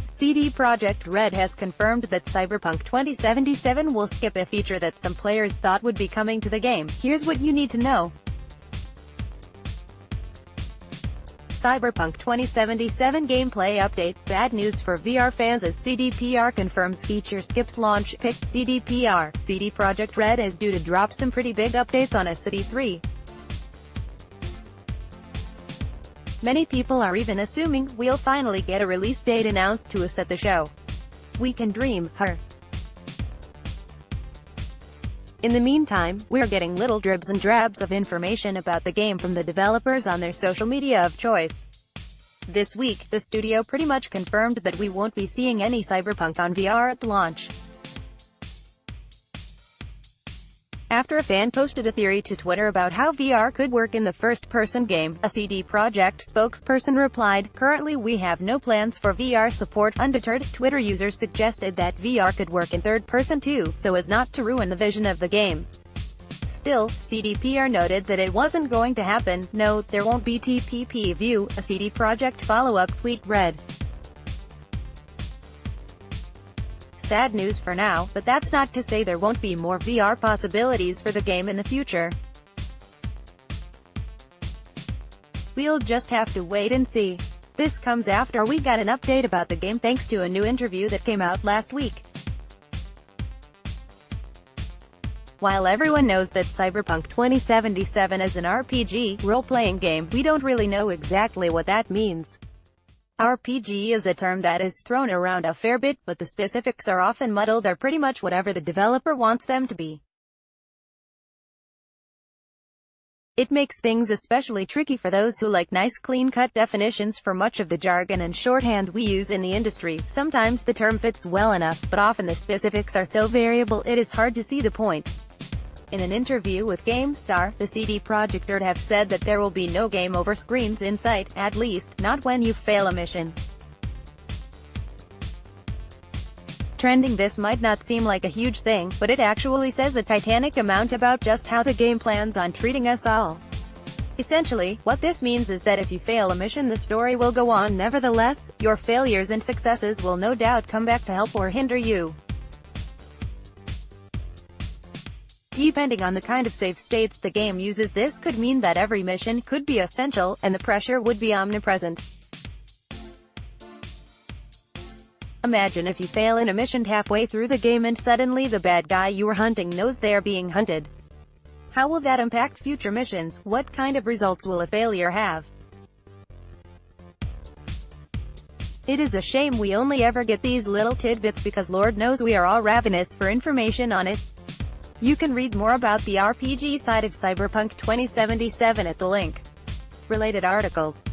CD Projekt Red has confirmed that Cyberpunk 2077 will skip a feature that some players thought would be coming to the game. Here's what you need to know. Cyberpunk 2077 gameplay update. Bad news for VR fans as CDPR confirms feature skips launch pick. CDPR. CD Projekt Red is due to drop some pretty big updates on City 3. Many people are even assuming we'll finally get a release date announced to us at the show. We can dream, her. In the meantime, we're getting little dribs and drabs of information about the game from the developers on their social media of choice. This week, the studio pretty much confirmed that we won't be seeing any Cyberpunk on VR at launch. After a fan posted a theory to Twitter about how VR could work in the first-person game, a CD Projekt spokesperson replied, "Currently we have no plans for VR support." Undeterred, Twitter users suggested that VR could work in third-person too, so as not to ruin the vision of the game. Still, CDPR noted that it wasn't going to happen. "No, there won't be TPP view," a CD Projekt follow-up tweet read. Sad news for now, but that's not to say there won't be more VR possibilities for the game in the future. We'll just have to wait and see. This comes after we got an update about the game thanks to a new interview that came out last week. While everyone knows that Cyberpunk 2077 is an RPG, role-playing game, we don't really know exactly what that means. RPG is a term that is thrown around a fair bit, but the specifics are often muddled or pretty much whatever the developer wants them to be. It makes things especially tricky for those who like nice clean-cut definitions for much of the jargon and shorthand we use in the industry. Sometimes the term fits well enough, but often the specifics are so variable it is hard to see the point. In an interview with GameStar, the CD Projekt Red have said that there will be no game over screens in sight, at least, not when you fail a mission. Trending this might not seem like a huge thing, but it actually says a titanic amount about just how the game plans on treating us all. Essentially, what this means is that if you fail a mission the story will go on nevertheless. Your failures and successes will no doubt come back to help or hinder you. Depending on the kind of save states the game uses, this could mean that every mission could be essential, and the pressure would be omnipresent. Imagine if you fail in a mission halfway through the game and suddenly the bad guy you were hunting knows they are being hunted. How will that impact future missions? What kind of results will a failure have? It is a shame we only ever get these little tidbits because Lord knows we are all ravenous for information on it. You can read more about the RPG side of Cyberpunk 2077 at the link. Related articles.